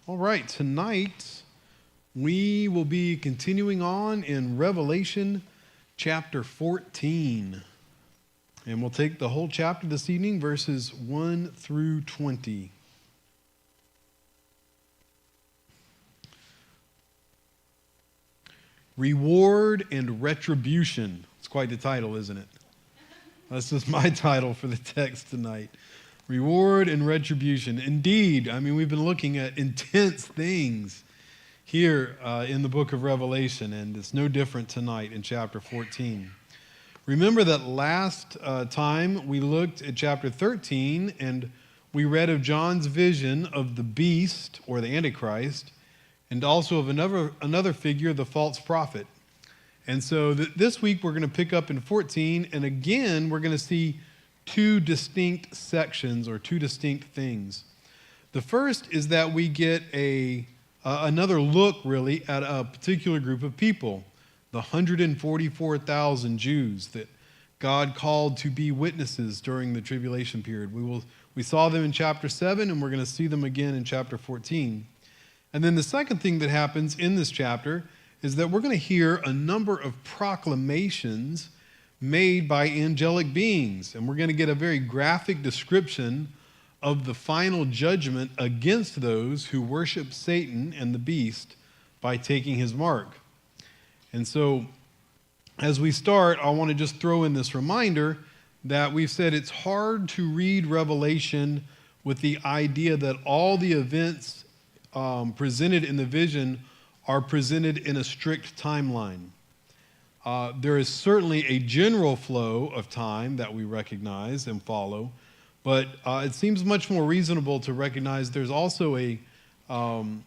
All right, tonight we will be continuing on in Revelation chapter 14. And we'll take the whole chapter this evening, verses 1 through 20. Reward and Retribution. It's quite the title, isn't it? That's just my title for the text tonight. Reward and retribution. Indeed, we've been looking at intense things here in the book of Revelation, and it's no different tonight in chapter 14. Remember that last time we looked at chapter 13, and we read of John's vision of the beast, or the Antichrist, and also of another figure, the false prophet. And so this week we're going to pick up in 14, and again we're going to see two distinct sections or two distinct things. The first is that we get another look really at a particular group of people, the 144,000 Jews that God called to be witnesses during the tribulation period. We saw them in chapter 7, and we're going to see them again in chapter 14. And then the second thing that happens in this chapter is that we're going to hear a number of proclamations made by angelic beings. And we're going to get a very graphic description of the final judgment against those who worship Satan and the beast by taking his mark. And so as we start, I want to just throw in this reminder that we've said it's hard to read Revelation with the idea that all the events presented in the vision are presented in a strict timeline. There is certainly a general flow of time that we recognize and follow, but it seems much more reasonable to recognize there's also some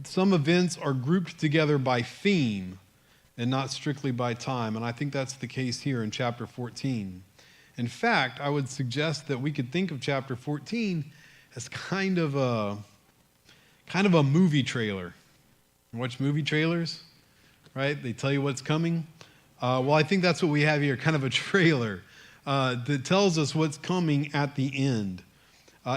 events are grouped together by theme and not strictly by time, and I think that's the case here in chapter 14. In fact, I would suggest that we could think of chapter 14 as kind of a movie trailer. You watch movie trailers? Right? They tell you what's coming. Well, I think that's what we have here, kind of a trailer that tells us what's coming at the end.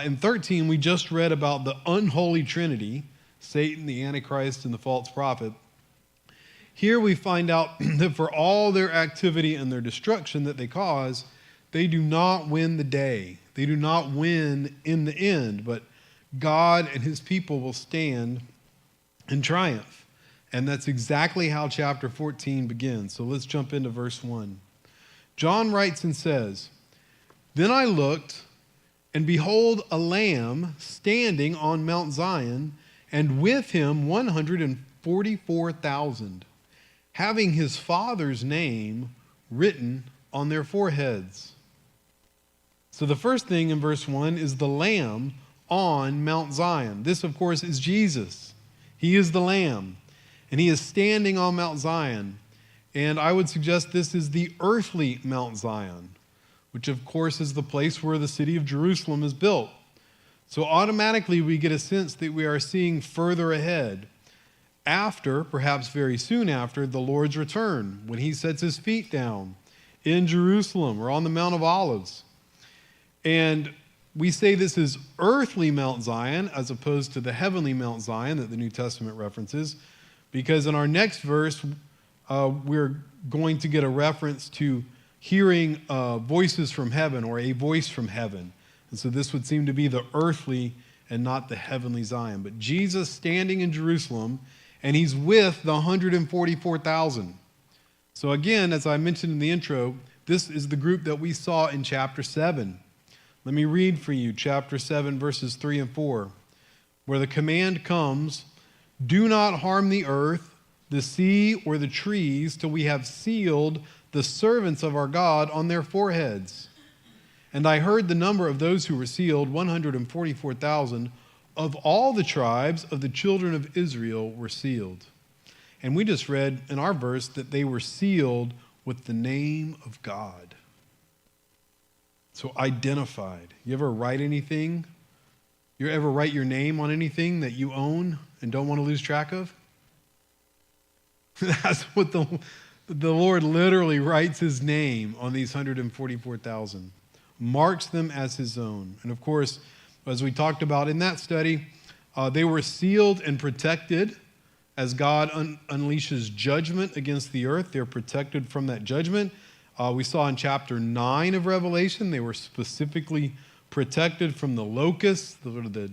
In 13, we just read about the unholy trinity, Satan, the Antichrist, and the false prophet. Here we find out that for all their activity and their destruction that they cause, they do not win the day. They do not win in the end, but God and his people will stand in triumph. And that's exactly how chapter 14 begins. So let's jump into verse 1. John writes and says, "Then I looked, and behold, a lamb standing on Mount Zion, and with him 144,000, having his Father's name written on their foreheads." So the first thing in verse 1 is the lamb on Mount Zion. This, of course, is Jesus. He is the lamb. And he is standing on Mount Zion. And I would suggest this is the earthly Mount Zion, which of course is the place where the city of Jerusalem is built. So automatically we get a sense that we are seeing further ahead, after, perhaps very soon after, the Lord's return, when he sets his feet down in Jerusalem or on the Mount of Olives. And we say this is earthly Mount Zion as opposed to the heavenly Mount Zion that the New Testament references, because in our next verse, we're going to get a reference to hearing voices from heaven, or a voice from heaven. And so this would seem to be the earthly and not the heavenly Zion. But Jesus standing in Jerusalem, and he's with the 144,000. So again, as I mentioned in the intro, this is the group that we saw in chapter 7. Let me read for you chapter 7, verses 3 and 4, where the command comes, "Do not harm the earth, the sea, or the trees till we have sealed the servants of our God on their foreheads. And I heard the number of those who were sealed, 144,000 of all the tribes of the children of Israel were sealed." And we just read in our verse that they were sealed with the name of God. So identified. You ever write anything? You ever write your name on anything that you own and don't want to lose track of? That's what the Lord literally writes his name on these 144,000, marks them as his own. And of course, as we talked about in that study, They were sealed and protected as God unleashes judgment against the earth. They're protected from that judgment. We saw in chapter 9 of Revelation, they were specifically protected from the locusts, the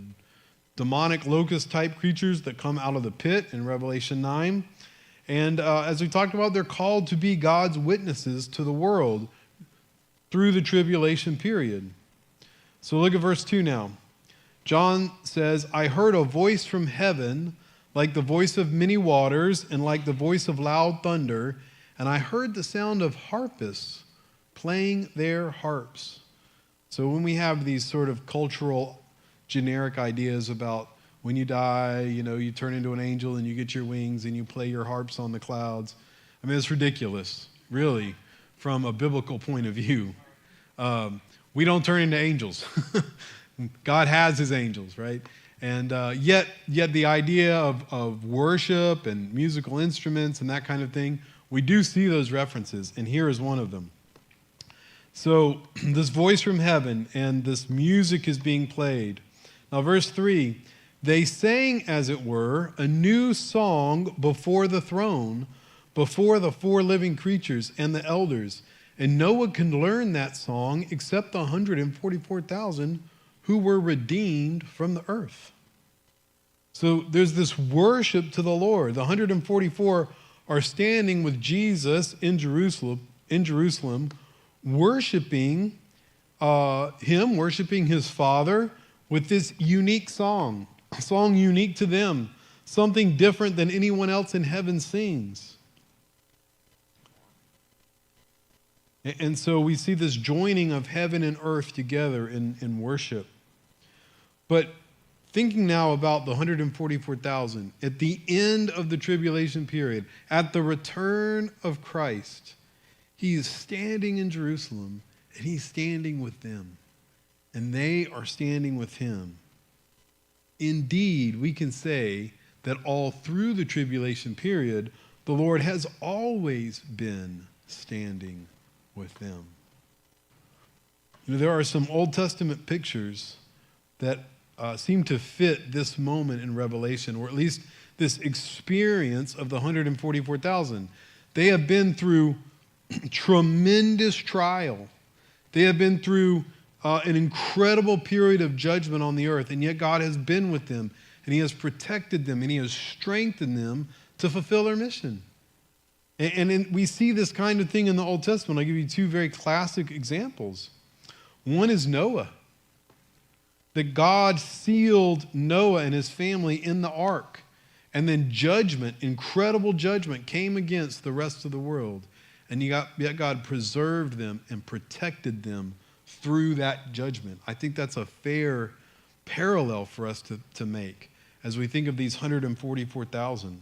demonic locust-type creatures that come out of the pit in Revelation 9. And as we talked about, they're called to be God's witnesses to the world through the tribulation period. So look at verse 2 now. John says, I heard a voice from heaven like the voice of many waters and like the voice of loud thunder, and I heard the sound of harpists playing their harps. So when we have these sort of cultural generic ideas about when you die, you turn into an angel and you get your wings and you play your harps on the clouds. I mean, it's ridiculous, really, from a biblical point of view. We don't turn into angels. God has his angels, right? And yet the idea of worship and musical instruments and that kind of thing, we do see those references, and here is one of them. So this voice from heaven and this music is being played. Now verse 3, they sang, as it were, a new song before the throne, before the four living creatures and the elders. And no one can learn that song except the 144,000 who were redeemed from the earth. So there's this worship to the Lord. The 144 are standing with Jesus in Jerusalem, worshiping him, worshiping his Father with this unique song, a song unique to them, something different than anyone else in heaven sings. And so we see this joining of heaven and earth together in worship. But thinking now about the 144,000, at the end of the tribulation period, at the return of Christ, he is standing in Jerusalem, and he's standing with them, and they are standing with him. Indeed, we can say that all through the tribulation period, the Lord has always been standing with them. There are some Old Testament pictures that seem to fit this moment in Revelation, or at least this experience of the 144,000. They have been through tremendous trial. They have been through an incredible period of judgment on the earth, and yet God has been with them, and he has protected them, and he has strengthened them to fulfill their mission. And we see this kind of thing in the Old Testament. I'll give you two very classic examples. One is Noah. That God sealed Noah and his family in the ark. And then judgment, incredible judgment, came against the rest of the world. And yet God preserved them and protected them through that judgment. I think that's a fair parallel for us to make as we think of these 144,000.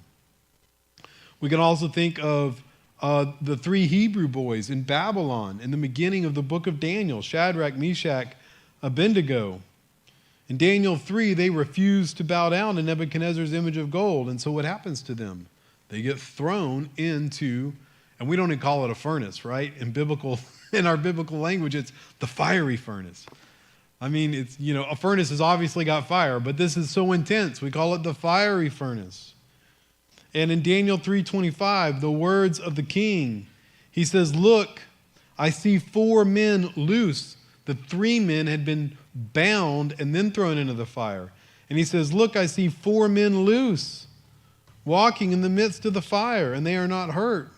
We can also think of the three Hebrew boys in Babylon in the beginning of the book of Daniel, Shadrach, Meshach, Abednego. In Daniel 3, they refuse to bow down to Nebuchadnezzar's image of gold. And so what happens to them? They get thrown into, and we don't even call it a furnace, right? In our biblical language, it's the fiery furnace. I mean, it's, a furnace has obviously got fire, but this is so intense. We call it the fiery furnace. And in Daniel 3:25, the words of the king, he says, look, I see 4 men loose. The 3 men had been bound and then thrown into the fire. And he says, look, I see 4 men loose, walking in the midst of the fire, and they are not hurt.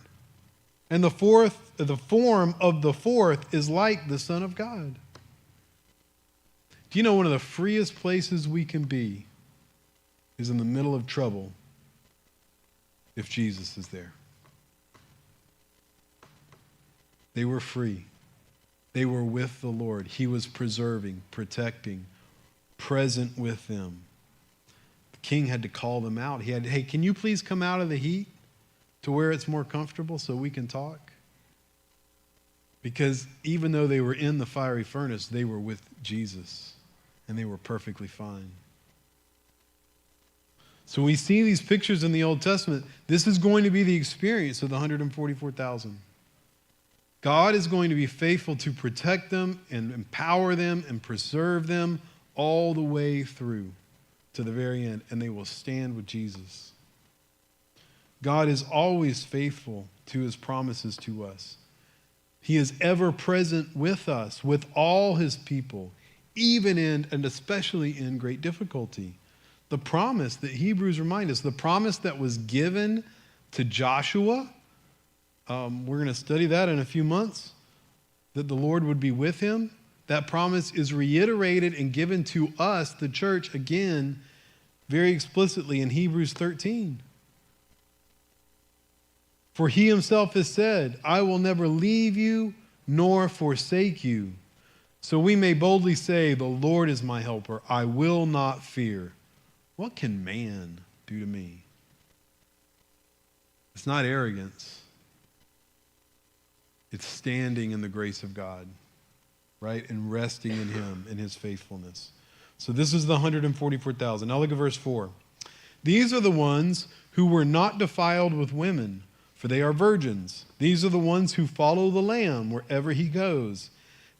And the form of the fourth is like the Son of God. Do you know one of the freest places we can be is in the middle of trouble if Jesus is there? They were free. They were with the Lord. He was preserving, protecting, present with them. The king had to call them out. He had, hey, can you please come out of the heat to where it's more comfortable so we can talk? Because even though they were in the fiery furnace, they were with Jesus, and they were perfectly fine. So we see these pictures in the Old Testament. This is going to be the experience of the 144,000. God is going to be faithful to protect them and empower them and preserve them all the way through. to the very end, and they will stand with Jesus. God is always faithful to his promises to us. He is ever present with us, with all his people, even in and especially in great difficulty. The promise that Hebrews remind us, the promise that was given to Joshua, we're going to study that in a few months, that the Lord would be with him. That promise is reiterated and given to us, the church, again, very explicitly in Hebrews 13. For he himself has said, I will never leave you nor forsake you. So we may boldly say, the Lord is my helper. I will not fear. What can man do to me? It's not arrogance. It's standing in the grace of God, right? And resting in him, in his faithfulness. So this is the 144,000. Now look at verse 4. These are the ones who were not defiled with women, for they are virgins. These are the ones who follow the Lamb wherever he goes.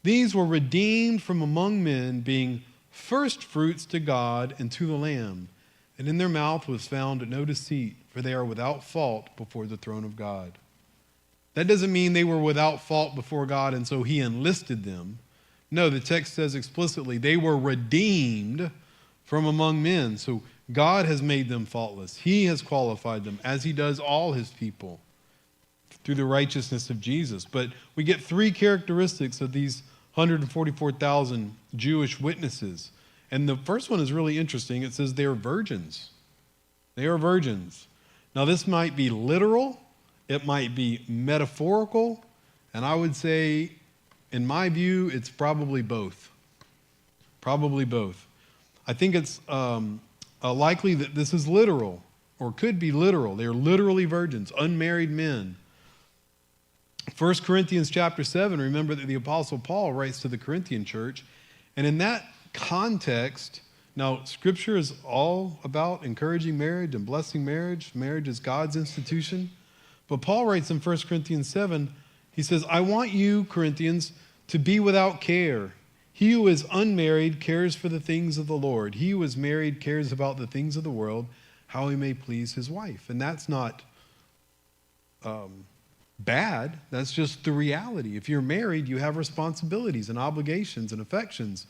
These were redeemed from among men, being first fruits to God and to the Lamb. And in their mouth was found no deceit, for they are without fault before the throne of God. That doesn't mean they were without fault before God and so he enlisted them. No, the text says explicitly they were redeemed from among men. So God has made them faultless. He has qualified them as he does all his people through the righteousness of Jesus. But we get three characteristics of these 144,000 Jewish witnesses. And the first one is really interesting. It says they are virgins. They are virgins. Now this might be literal. It might be metaphorical. And I would say, in my view, it's probably both. Probably both. I think it's likely that this is literal, or could be literal. They're literally virgins, unmarried men. 1 Corinthians chapter 7, remember that the Apostle Paul writes to the Corinthian church, and in that context, now Scripture is all about encouraging marriage and blessing marriage. Marriage is God's institution. But Paul writes in 1 Corinthians 7, he says, I want you, Corinthians, to be without care. He who is unmarried cares for the things of the Lord. He who is married cares about the things of the world, how he may please his wife. And that's not bad. That's just the reality. If you're married, you have responsibilities and obligations and affections.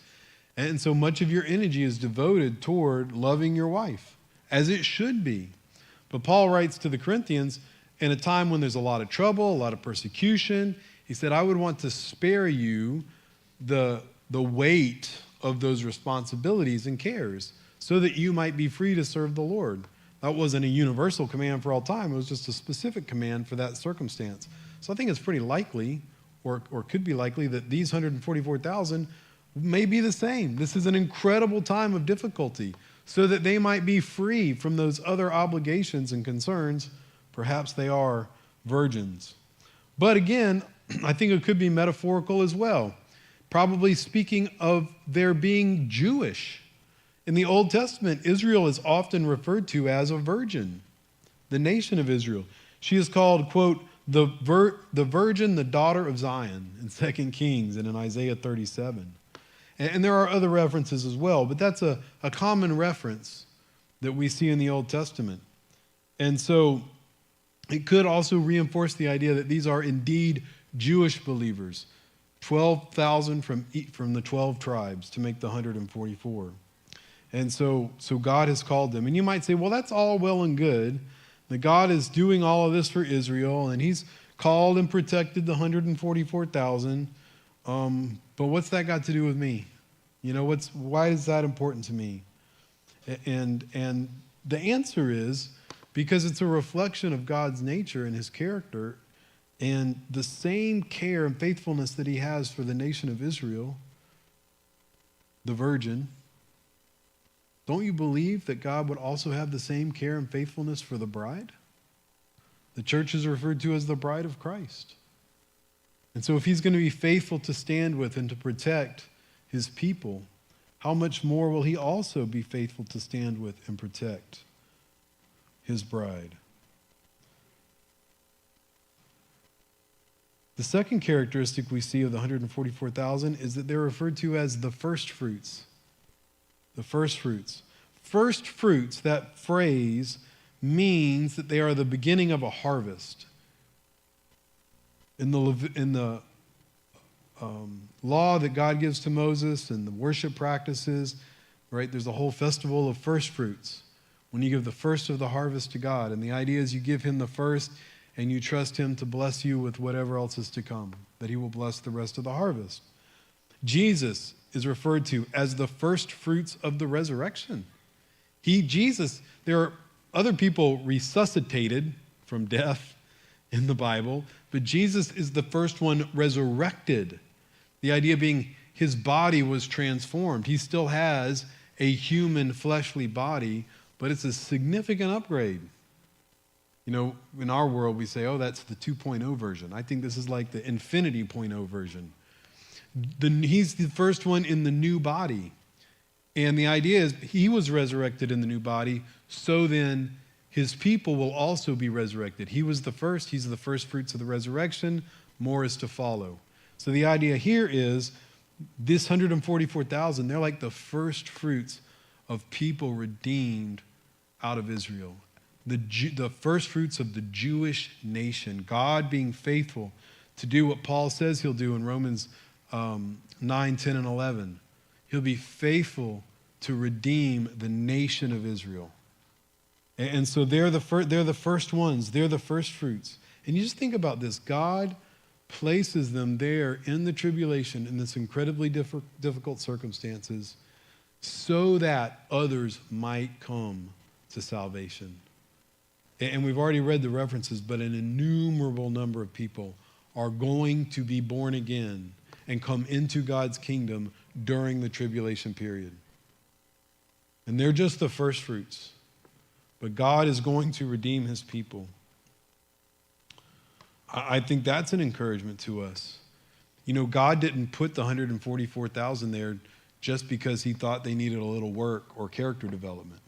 And so much of your energy is devoted toward loving your wife, as it should be. But Paul writes to the Corinthians, in a time when there's a lot of trouble, a lot of persecution, he said, I would want to spare you the weight of those responsibilities and cares so that you might be free to serve the Lord. That wasn't a universal command for all time. It was just a specific command for that circumstance. So I think it's pretty likely, or could be likely, that these 144,000 may be the same. This is an incredible time of difficulty so that they might be free from those other obligations and concerns. Perhaps they are virgins. But again, I think it could be metaphorical as well. Probably speaking of their being Jewish. In the Old Testament, Israel is often referred to as a virgin, the nation of Israel. She is called, quote, the virgin, the daughter of Zion in 2 Kings and in Isaiah 37. And there are other references as well, but that's a common reference that we see in the Old Testament. And so it could also reinforce the idea that these are indeed Jewish believers, 12,000 from the 12 tribes to make the 144. And so God has called them. And you might say, well, that's all well and good, that God is doing all of this for Israel, and he's called and protected the 144,000. But what's that got to do with me? You know, why is that important to me? And the answer is because it's a reflection of God's nature and his character, and the same care and faithfulness that he has for the nation of Israel, the virgin. Don't you believe that God would also have the same care and faithfulness for the bride? The church is referred to as the bride of Christ. And so if he's going to be faithful to stand with and to protect his people, how much more will he also be faithful to stand with and protect his bride? The second characteristic we see of the 144,000 is that they're referred to as the first fruits. The first fruits. first fruits, that phrase, means that they are the beginning of a harvest. In the law that God gives to Moses and the worship practices, right, there's a whole festival of first fruits when you give the first of the harvest to God. And the idea is you give him the first and you trust him to bless you with whatever else is to come, that he will bless the rest of the harvest. Jesus is referred to as the first fruits of the resurrection. Jesus, there are other people resuscitated from death in the Bible, but Jesus is the first one resurrected. The idea being his body was transformed. He still has a human fleshly body, but it's a significant upgrade. You know, in our world, we say, oh, that's the 2.0 version. I think this is like the Infinity 0.0 version. He's the first one in the new body. And the idea is he was resurrected in the new body, so then his people will also be resurrected. He was the first. He's the first fruits of the resurrection. More is to follow. So the idea here is this 144,000, they're like the first fruits of people redeemed out of Israel. The first fruits of the Jewish nation. God being faithful to do what Paul says he'll do in Romans 9, 10, and 11. He'll be faithful to redeem the nation of Israel. And so they're the first ones. They're the first fruits. And you just think about this. God places them there in the tribulation in this incredibly difficult circumstances so that others might come to salvation. And we've already read the references, but an innumerable number of people are going to be born again and come into God's kingdom during the tribulation period. And they're just the first fruits. But God is going to redeem his people. I think that's an encouragement to us. You know, God didn't put the 144,000 there just because he thought they needed a little work or character development.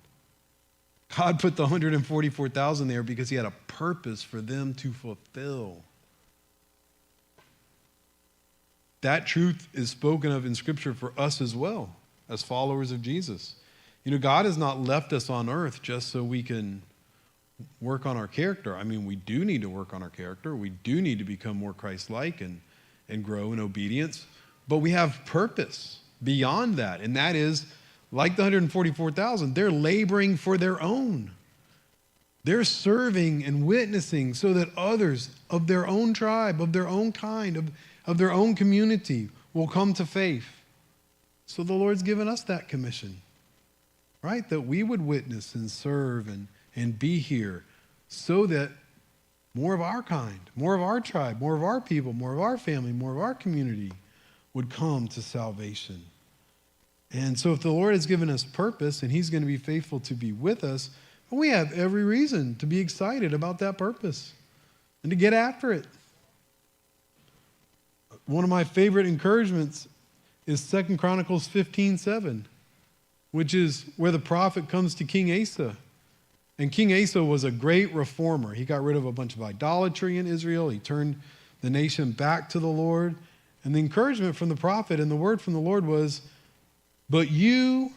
God put the 144,000 there because he had a purpose for them to fulfill. That truth is spoken of in Scripture for us as well, as followers of Jesus. You know, God has not left us on earth just so we can work on our character. I mean, we do need to work on our character. We do need to become more Christ-like and grow in obedience. But we have purpose beyond that, and that is, like the 144,000, they're laboring for their own. They're serving and witnessing so that others of their own tribe, of their own kind, of their own community will come to faith. So the Lord's given us that commission, right? That we would witness and serve and be here so that more of our kind, more of our tribe, more of our people, more of our family, more of our community would come to salvation. And so if the Lord has given us purpose and he's going to be faithful to be with us, we have every reason to be excited about that purpose and to get after it. One of my favorite encouragements is 2 Chronicles 15:7, which is where the prophet comes to King Asa. And King Asa was a great reformer. He got rid of a bunch of idolatry in Israel. He turned the nation back to the Lord. And the encouragement from the prophet and the word from the Lord was, but you,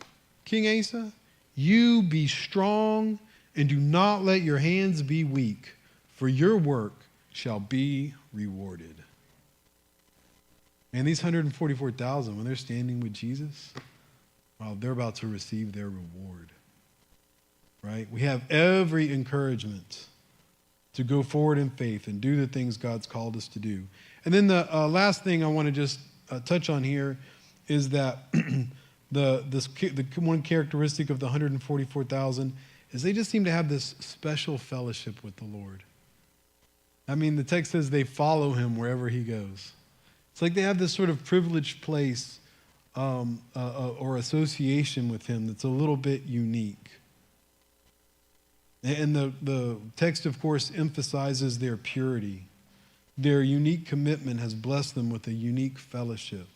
King Asa, you be strong and do not let your hands be weak, for your work shall be rewarded. And these 144,000, when they're standing with Jesus, well, they're about to receive their reward, right? We have every encouragement to go forward in faith and do the things God's called us to do. And then the last thing I want to just touch on here is that the one characteristic of the 144,000 is they just seem to have this special fellowship with the Lord. I mean, the text says they follow him wherever he goes. It's like they have this sort of privileged place or association with him that's a little bit unique. And the text, of course, emphasizes their purity. Their unique commitment has blessed them with a unique fellowship.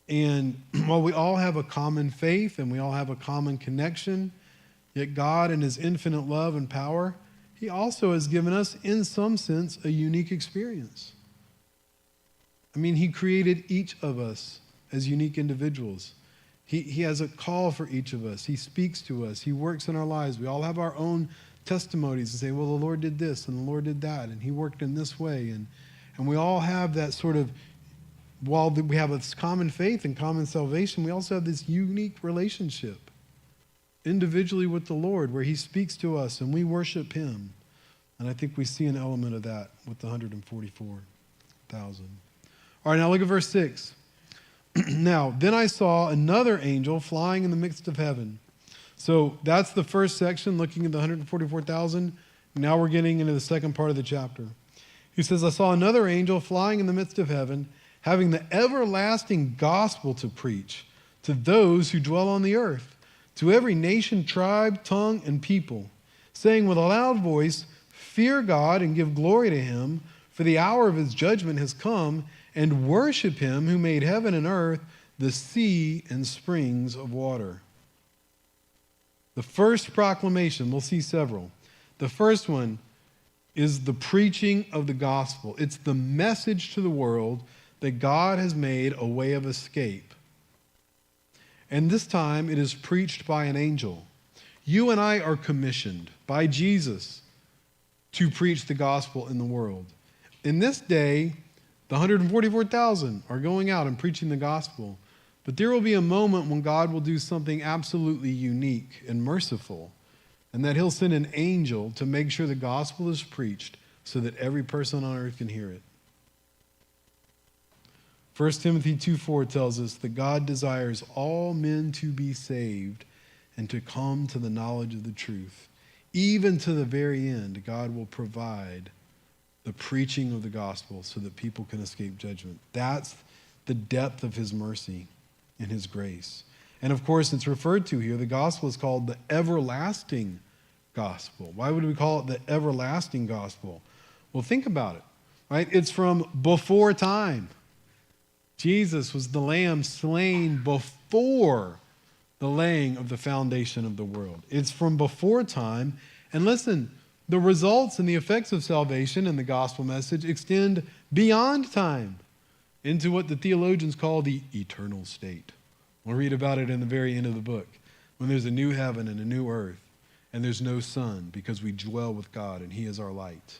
And while we all have a common faith and we all have a common connection, yet God in his infinite love and power, he also has given us, in some sense, a unique experience. I mean, he created each of us as unique individuals. He has a call for each of us. He speaks to us. He works in our lives. We all have our own testimonies and say, well, the Lord did this and the Lord did that, and he worked in this way. And we all have that sort of, while we have this common faith and common salvation, we also have this unique relationship individually with the Lord where he speaks to us and we worship him. And I think we see an element of that with the 144,000. All right, now look at verse 6. Now, then I saw another angel flying in the midst of heaven. So that's the first section, looking at the 144,000. Now we're getting into the second part of the chapter. He says, I saw another angel flying in the midst of heaven, having the everlasting gospel to preach to those who dwell on the earth, to every nation, tribe, tongue, and people, saying with a loud voice, fear God and give glory to him, for the hour of his judgment has come, and worship him who made heaven and earth, the sea and springs of water. The first proclamation, we'll see several. The first one is the preaching of the gospel. It's the message to the world that God has made a way of escape. And this time it is preached by an angel. You and I are commissioned by Jesus to preach the gospel in the world. In this day, the 144,000 are going out and preaching the gospel. But there will be a moment when God will do something absolutely unique and merciful, and that he'll send an angel to make sure the gospel is preached so that every person on earth can hear it. 1 Timothy 2:4 tells us that God desires all men to be saved and to come to the knowledge of the truth. Even to the very end, God will provide the preaching of the gospel so that people can escape judgment. That's the depth of his mercy and his grace. And of course, it's referred to here. The gospel is called the everlasting gospel. Why would we call it the everlasting gospel? Well, think about it, right? It's from before time. Jesus was the lamb slain before the laying of the foundation of the world. It's from before time. And listen, the results and the effects of salvation and the gospel message extend beyond time into what the theologians call the eternal state. We'll read about it in the very end of the book, when there's a new heaven and a new earth, and there's no sun because we dwell with God and he is our light,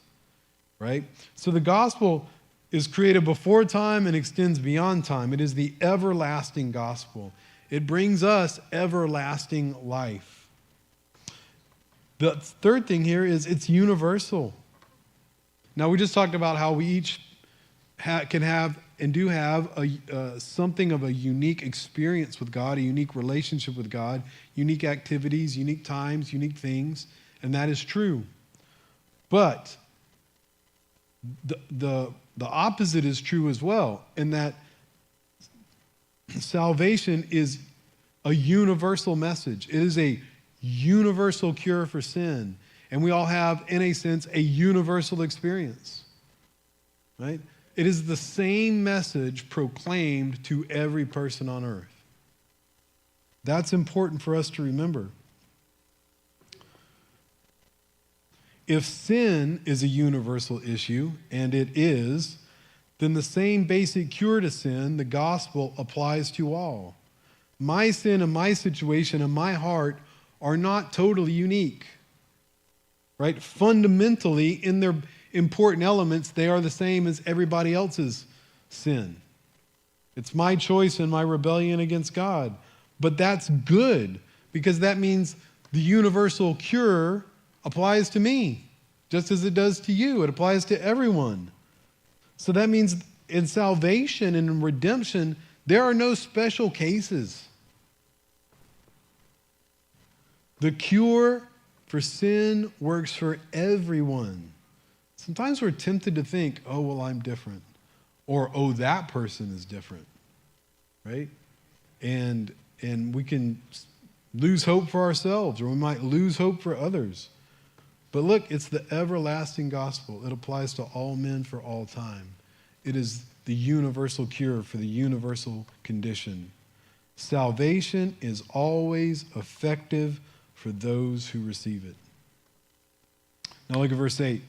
right? So the gospel is created before time and extends beyond time. It is the everlasting gospel. It brings us everlasting life. The third thing here is it's universal. Now, we just talked about how we each can have and do have something of a unique experience with God, a unique relationship with God, unique activities, unique times, unique things, and that is true. But the opposite is true as well, in that salvation is a universal message. It is a universal cure for sin. And we all have, in a sense, a universal experience, right? It is the same message proclaimed to every person on earth. That's important for us to remember. If sin is a universal issue, and it is, then the same basic cure to sin, the gospel, applies to all. My sin and my situation and my heart are not totally unique, right? Fundamentally, in their important elements, they are the same as everybody else's sin. It's my choice and my rebellion against God. But that's good, because that means the universal cure applies to me, just as it does to you. It applies to everyone. So that means in salvation and in redemption, there are no special cases. The cure for sin works for everyone. Sometimes we're tempted to think, oh, well, I'm different. Or, oh, that person is different, right? And we can lose hope for ourselves, or we might lose hope for others. But look, it's the everlasting gospel. It applies to all men for all time. It is the universal cure for the universal condition. Salvation is always effective for those who receive it. Now look at verse 8.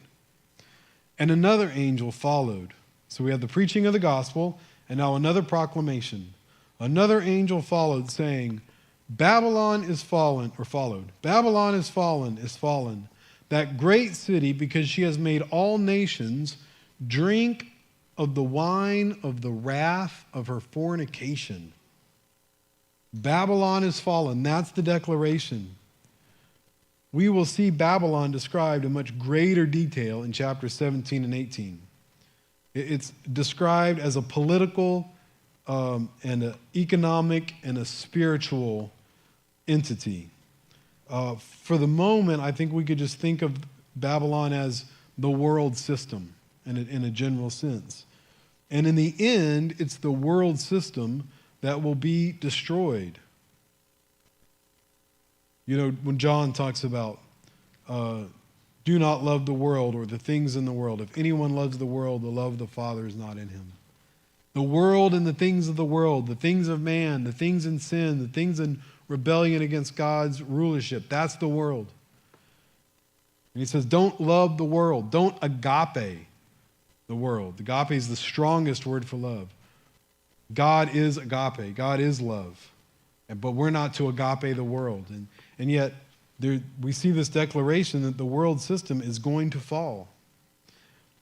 And another angel followed. So we have the preaching of the gospel, and now another proclamation. Another angel followed, saying, Babylon is fallen, or followed. Babylon is fallen, that great city, because she has made all nations drink of the wine of the wrath of her fornication. Babylon is fallen. That's the declaration. We will see Babylon described in much greater detail in chapters 17 and 18. It's described as a political and an economic and a spiritual entity. For the moment, I think we could just think of Babylon as the world system in a general sense. And in the end, it's the world system that will be destroyed. You know, when John talks about do not love the world or the things in the world. If anyone loves the world, the love of the Father is not in him. The world and the things of the world, the things of man, the things in sin, the things in rebellion against God's rulership, that's the world. And he says, don't love the world. Don't agape the world. Agape is the strongest word for love. God is agape. God is love. But we're not to agape the world. And yet, we see this declaration that the world system is going to fall.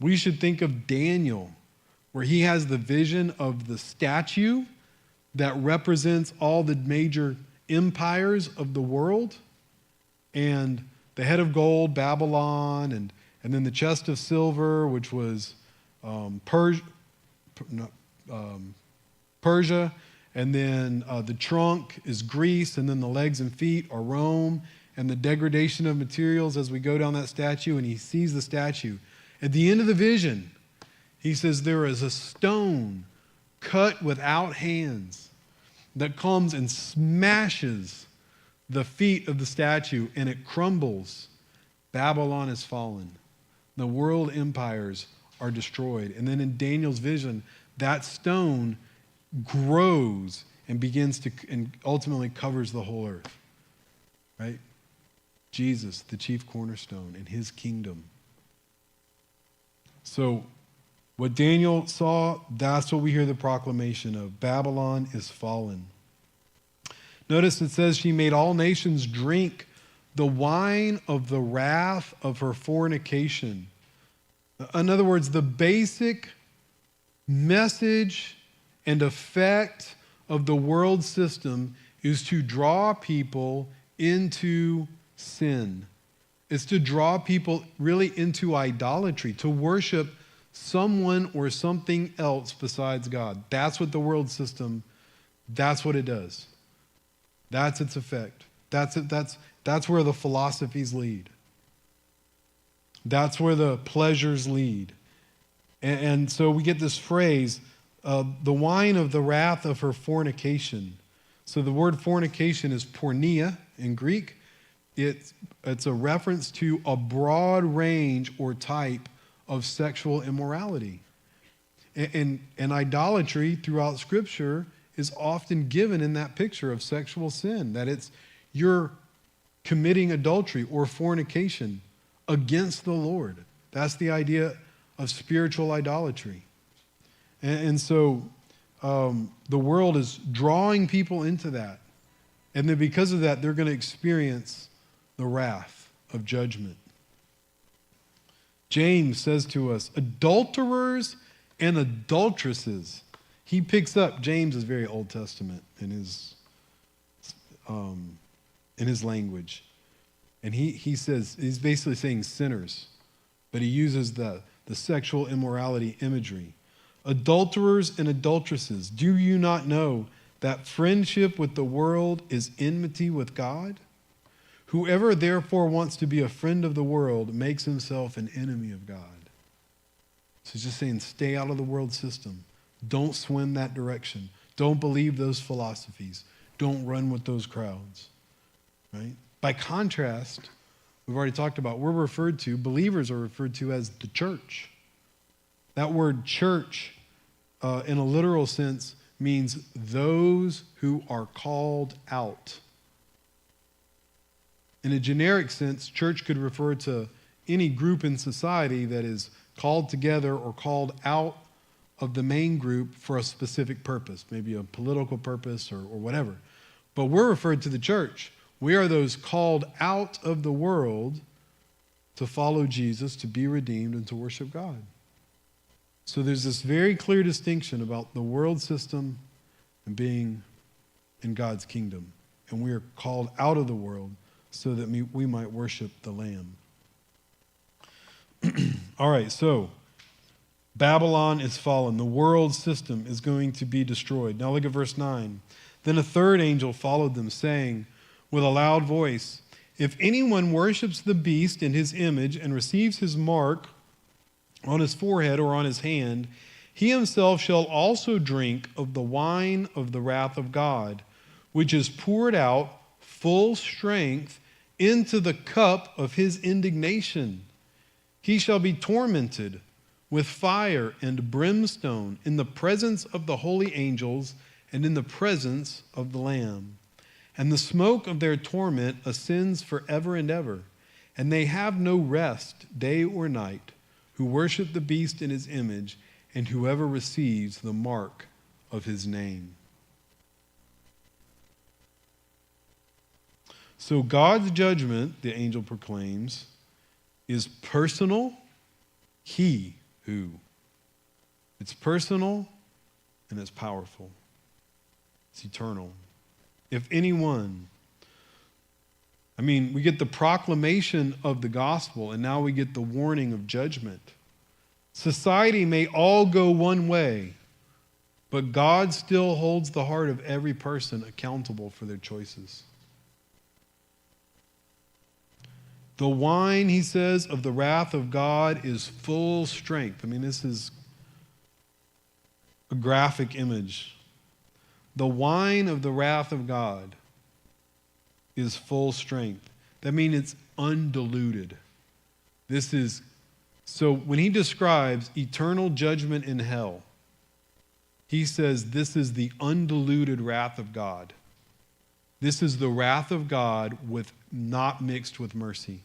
We should think of Daniel, where he has the vision of the statue that represents all the major empires of the world, and the head of gold, Babylon, and then the chest of silver, which was Persia, and then the trunk is Greece, and then the legs and feet are Rome, and the degradation of materials as we go down that statue, and he sees the statue. At the end of the vision, he says there is a stone cut without hands that comes and smashes the feet of the statue, and it crumbles. Babylon is fallen. The world empires are destroyed. And then in Daniel's vision, that stone grows and begins to, and ultimately covers the whole earth. Right? Jesus, the chief cornerstone, and his kingdom. So, what Daniel saw, that's what we hear the proclamation of. Babylon is fallen. Notice it says she made all nations drink the wine of the wrath of her fornication. In other words, the basic message and effect of the world system is to draw people into sin. It's to draw people really into idolatry, to worship someone or something else besides God. That's what the world system, that's what it does. That's its effect. That's where the philosophies lead. That's where the pleasures lead. And so we get this phrase, the wine of the wrath of her fornication. So the word fornication is porneia in Greek. It's a reference to a broad range or type of sexual immorality. And idolatry throughout Scripture is often given in that picture of sexual sin, that you're committing adultery or fornication against the Lord. That's the idea of spiritual idolatry. And so the world is drawing people into that. And then because of that, they're going to experience the wrath of judgment. James says to us, adulterers and adulteresses. He picks up, James is very Old Testament in his language. And he says, he's basically saying sinners, but he uses the sexual immorality imagery. Adulterers and adulteresses, do you not know that friendship with the world is enmity with God? Whoever therefore wants to be a friend of the world makes himself an enemy of God. So he's just saying, stay out of the world system. Don't swim that direction. Don't believe those philosophies. Don't run with those crowds. Right? By contrast, we've already talked about, believers are referred to as the church. That word church, in a literal sense, means those who are called out. In a generic sense, church could refer to any group in society that is called together or called out of the main group for a specific purpose, maybe a political purpose or whatever. But we're referred to the church. We are those called out of the world to follow Jesus, to be redeemed, and to worship God. So there's this very clear distinction about the world system and being in God's kingdom. And we are called out of the world so that we might worship the Lamb. All right, so Babylon is fallen. The world system is going to be destroyed. Now look at verse 9. Then a third angel followed them, saying with a loud voice, "If anyone worships the beast in his image and receives his mark on his forehead or on his hand, he himself shall also drink of the wine of the wrath of God, which is poured out full strength into the cup of his indignation. He shall be tormented with fire and brimstone in the presence of the holy angels and in the presence of the Lamb. And the smoke of their torment ascends forever and ever. And they have no rest day or night, who worship the beast in his image, and whoever receives the mark of his name." So God's judgment, the angel proclaims, is personal. It's personal and it's powerful. It's eternal. If anyone, we get the proclamation of the gospel, and now we get the warning of judgment. Society may all go one way, but God still holds the heart of every person accountable for their choices. The wine, he says, of the wrath of God is full strength. This is a graphic image. The wine of the wrath of God is full strength. That means it's undiluted. So when he describes eternal judgment in hell, he says this is the undiluted wrath of God. This is the wrath of God not mixed with mercy.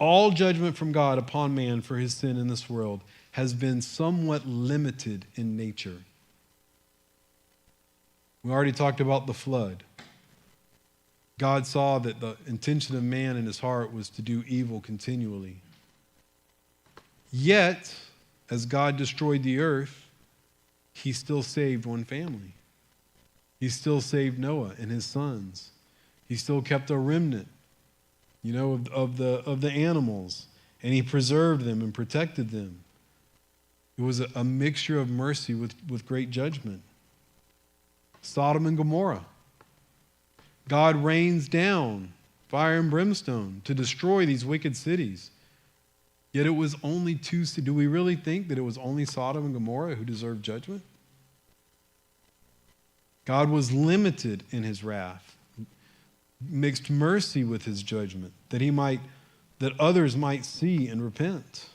All judgment from God upon man for his sin in this world has been somewhat limited in nature. We already talked about the flood. God saw that the intention of man in his heart was to do evil continually. Yet, as God destroyed the earth, he still saved one family. He still saved Noah and his sons. He still kept a remnant, of the animals, and he preserved them and protected them. It was a mixture of mercy with great judgment. Sodom and Gomorrah. God rains down fire and brimstone to destroy these wicked cities. Yet it was only two. Do we really think that it was only Sodom and Gomorrah who deserved judgment? God was limited in his wrath, mixed mercy with his judgment, that others might see and repent.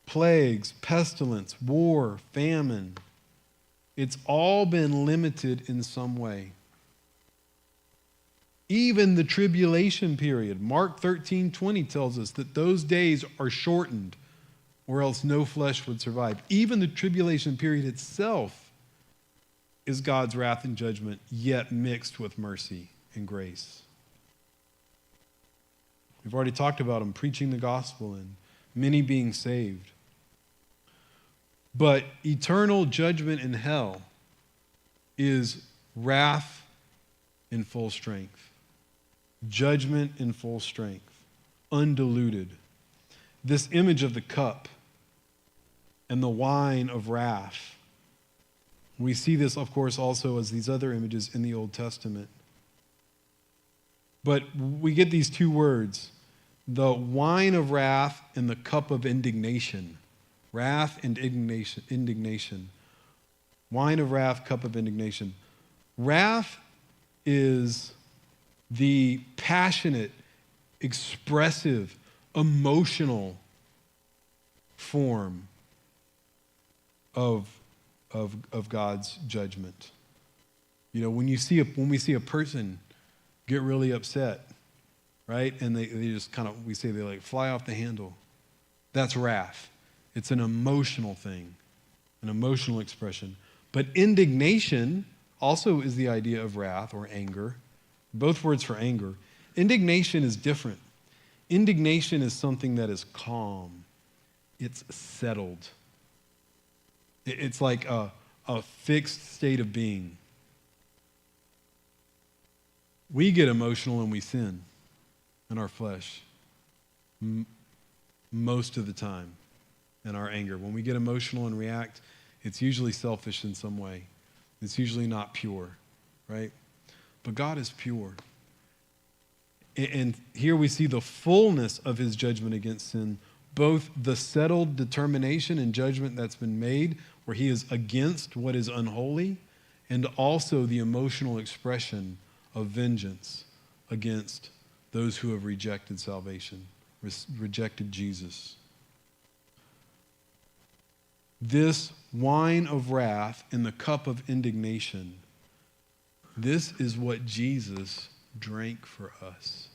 Plagues, pestilence, war, famine. It's all been limited in some way. Even the tribulation period, Mark 13:20 tells us that those days are shortened, or else no flesh would survive. Even the tribulation period itself is God's wrath and judgment, yet mixed with mercy and grace. We've already talked about him preaching the gospel and many being saved. But eternal judgment in hell is wrath in full strength. Judgment in full strength. Undiluted. This image of the cup and the wine of wrath. We see this, of course, also as these other images in the Old Testament. But we get these two words, the wine of wrath and the cup of indignation. Wrath and indignation. Wine of wrath, cup of indignation. Wrath is the passionate, expressive, emotional form of God's judgment. When we see a person get really upset, right? And they just we say they fly off the handle. That's wrath. It's an emotional thing, an emotional expression. But indignation also is the idea of wrath or anger. Both words for anger. Indignation is different. Indignation is something that is calm. It's settled. It's like a fixed state of being. We get emotional and we sin in our flesh most of the time in our anger. When we get emotional and react, it's usually selfish in some way. It's usually not pure, right? But God is pure. And here we see the fullness of his judgment against sin, both the settled determination and judgment that's been made, where he is against what is unholy, and also the emotional expression of vengeance against those who have rejected salvation, rejected Jesus. This wine of wrath and the cup of indignation, this is what Jesus drank for us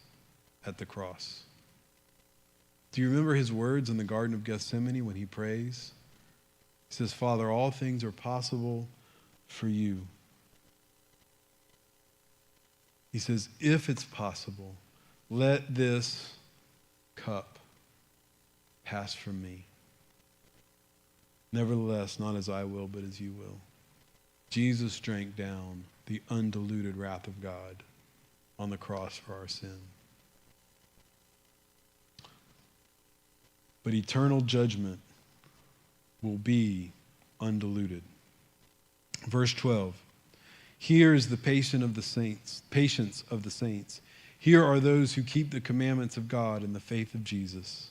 at the cross. Do you remember his words in the Garden of Gethsemane when he prays? He says, Father, all things are possible for you. He says, if it's possible, let this cup pass from me. Nevertheless, not as I will, but as you will. Jesus drank down the undiluted wrath of God on the cross for our sin. But eternal judgment will be undiluted. Verse 12. Here is the patience of the saints. Here are those who keep the commandments of God in the faith of Jesus.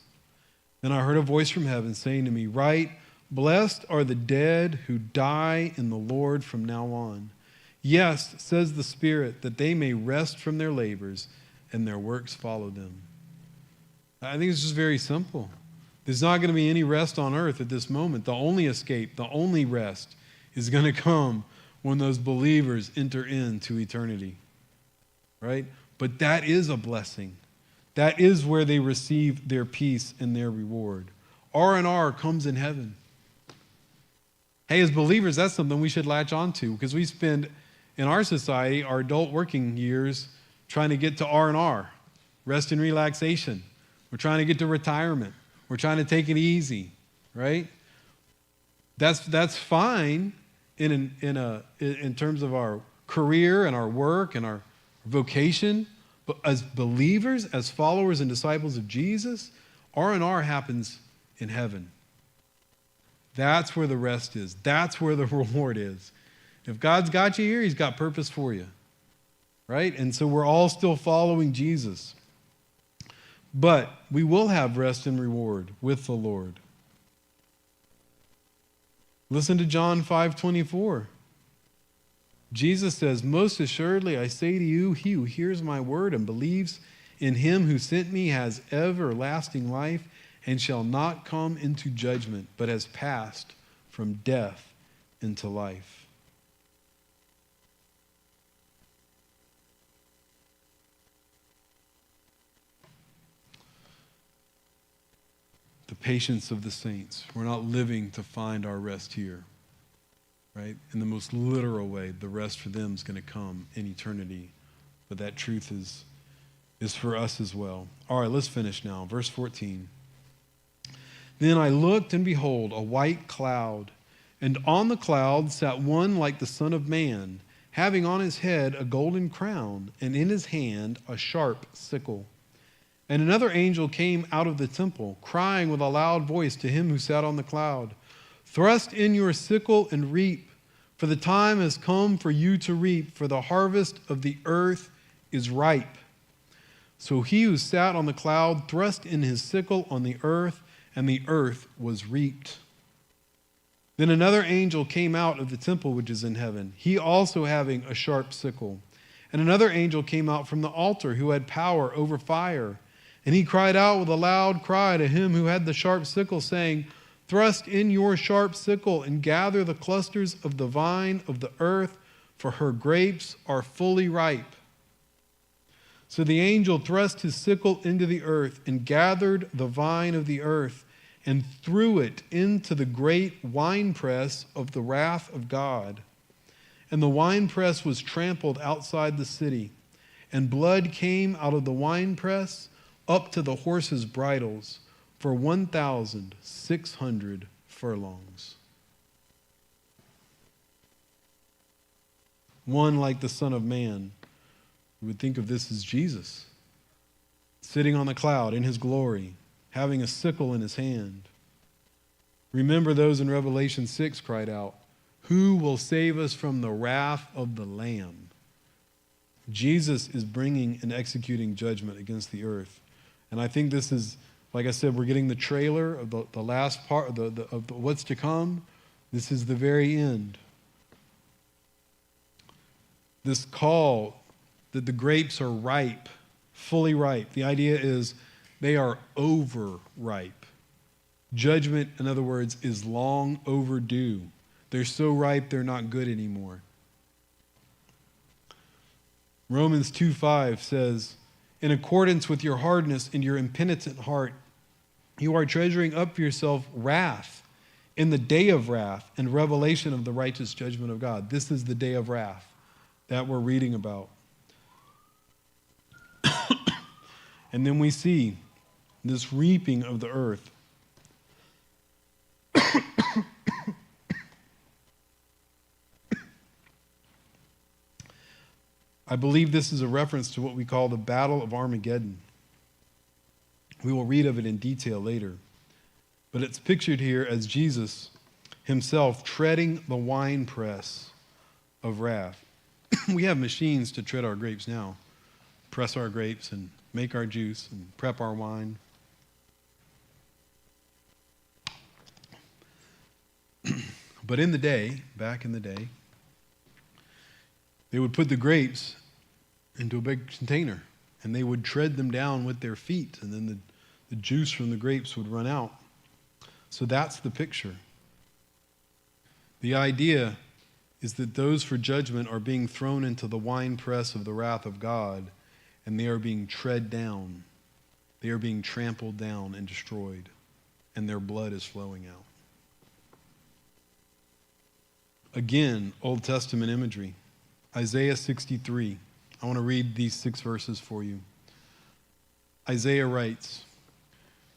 Then I heard a voice from heaven saying to me, write, blessed are the dead who die in the Lord from now on. Yes, says the Spirit, that they may rest from their labors and their works follow them. I think it's just very simple. There's not going to be any rest on earth at this moment. The only escape, the only rest is going to come when those believers enter into eternity, right? But that is a blessing. That is where they receive their peace and their reward. R&R comes in heaven. Hey, as believers, that's something we should latch on to, because we spend, in our society, our adult working years trying to get to R&R, rest and relaxation. We're trying to get to retirement. We're trying to take it easy, right? That's fine in terms of our career and our work and our vocation, but as believers, as followers and disciples of Jesus, R&R happens in heaven. That's where the rest is. That's where the reward is. If God's got you here, he's got purpose for you, right? And so we're all still following Jesus. But we will have rest and reward with the Lord. Listen to John 5:24. Jesus says, most assuredly I say to you, he who hears my word and believes in him who sent me has everlasting life and shall not come into judgment, but has passed from death into life. The patience of the saints. We're not living to find our rest here, right? In the most literal way, the rest for them is going to come in eternity. But that truth is for us as well. All right, let's finish now. Verse 14. Then I looked, and behold, a white cloud, and on the cloud sat one like the Son of Man, having on his head a golden crown, and in his hand a sharp sickle. And another angel came out of the temple, crying with a loud voice to him who sat on the cloud, thrust in your sickle and reap, for the time has come for you to reap, for the harvest of the earth is ripe. So he who sat on the cloud thrust in his sickle on the earth, and the earth was reaped. Then another angel came out of the temple which is in heaven, he also having a sharp sickle. And another angel came out from the altar, who had power over fire. And he cried out with a loud cry to him who had the sharp sickle, saying, thrust in your sharp sickle and gather the clusters of the vine of the earth, for her grapes are fully ripe. So the angel thrust his sickle into the earth and gathered the vine of the earth and threw it into the great winepress of the wrath of God. And the winepress was trampled outside the city, and blood came out of the winepress up to the horses' bridles for 1,600 furlongs. One like the Son of Man. We would think of this as Jesus, sitting on the cloud in his glory, having a sickle in his hand. Remember those in Revelation 6 cried out, "Who will save us from the wrath of the Lamb?" Jesus is bringing and executing judgment against the earth. And I think this is, like I said, we're getting the trailer of the last part of what's to come. This is the very end. This call that the grapes are ripe, fully ripe. The idea is they are overripe. Judgment, in other words, is long overdue. They're so ripe, they're not good anymore. Romans 2:5 says, "In accordance with your hardness and your impenitent heart, you are treasuring up for yourself wrath in the day of wrath and revelation of the righteous judgment of God." This is the day of wrath that we're reading about. And then we see this reaping of the earth. I believe this is a reference to what we call the Battle of Armageddon. We will read of it in detail later. But it's pictured here as Jesus himself treading the winepress of wrath. We have machines to tread our grapes now, press our grapes and make our juice and prep our wine. But in the day, back in the day, they would put the grapes into a big container and they would tread them down with their feet, and then the juice from the grapes would run out. So that's the picture. The idea is that those for judgment are being thrown into the winepress of the wrath of God, and they are being tread down. They are being trampled down and destroyed, and their blood is flowing out. Again, Old Testament imagery. Isaiah 63. I want to read these 6 verses for you. Isaiah writes,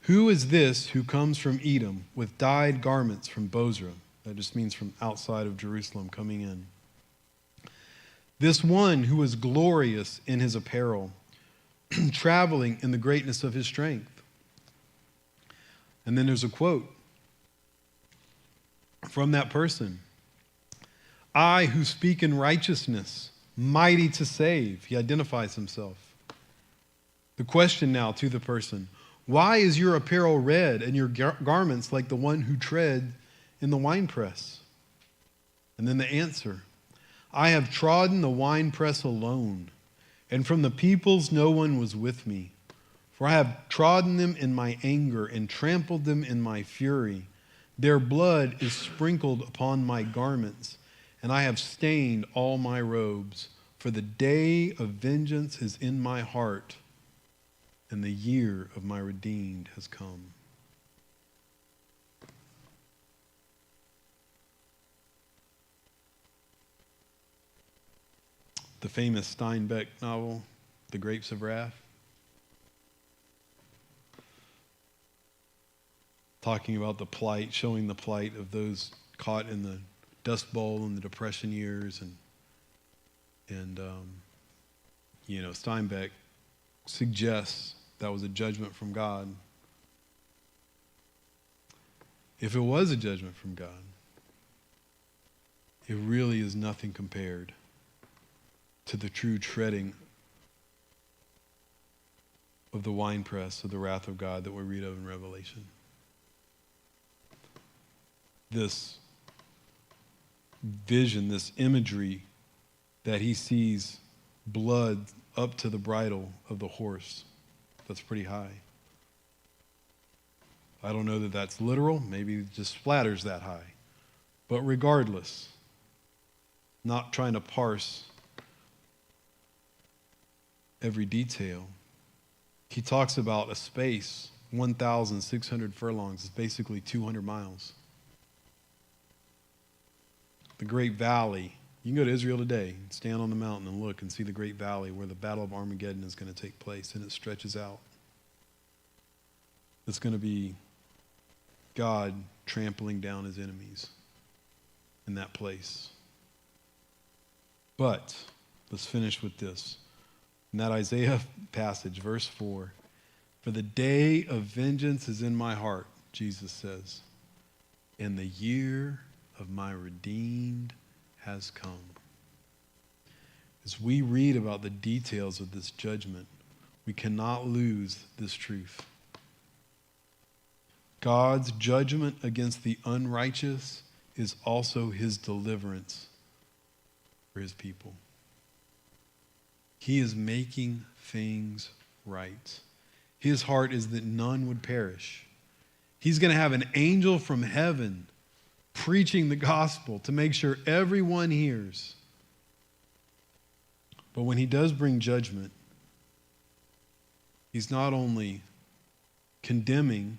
"Who is this who comes from Edom with dyed garments from Bozrah?" That just means from outside of Jerusalem coming in. "This one who is glorious in his apparel, traveling in the greatness of his strength." And then there's a quote from that person. "I who speak in righteousness, mighty to save." He identifies himself. The question now to the person, "Why is your apparel red and your garments like the one who tread in the winepress?" And then the answer, "I have trodden the winepress alone, and from the peoples no one was with me. For I have trodden them in my anger and trampled them in my fury. Their blood is sprinkled upon my garments, and I have stained all my robes. For the day of vengeance is in my heart, and the year of my redeemed has come." The famous Steinbeck novel, The Grapes of Wrath, talking about the plight, showing the plight of those caught in the Dust Bowl in the Depression years, and Steinbeck suggests that was a judgment from God. If it was a judgment from God, it really is nothing compared to the true treading of the winepress of the wrath of God that we read of in Revelation. This vision, this imagery that he sees blood up to the bridle of the horse, that's pretty high. I don't know that that's literal. Maybe it just splatters that high. But regardless, not trying to parse every detail, he talks about a space 1,600 furlongs. It's basically 200 miles. The Great Valley. You can go to Israel today, stand on the mountain and look and see the Great Valley where the Battle of Armageddon is going to take place, and it stretches out. It's going to be God trampling down his enemies in that place. But let's finish with this. In that Isaiah passage, verse 4, for the day of vengeance is in my heart, Jesus says, and the year of my redeemed has come. As we read about the details of this judgment, we cannot lose this truth. God's judgment against the unrighteous is also his deliverance for his people. He is making things right. His heart is that none would perish. He's going to have an angel from heaven preaching the gospel to make sure everyone hears. But when he does bring judgment, he's not only condemning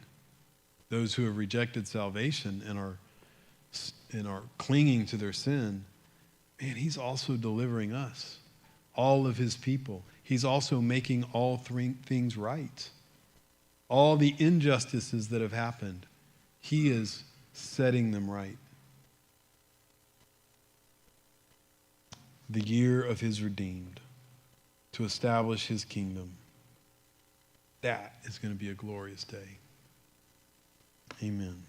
those who have rejected salvation and are clinging to their sin, man, he's also delivering us, all of his people. He's also making all things right. All the injustices that have happened, he is setting them right. The year of his redeemed, to establish his kingdom. That is going to be a glorious day. Amen.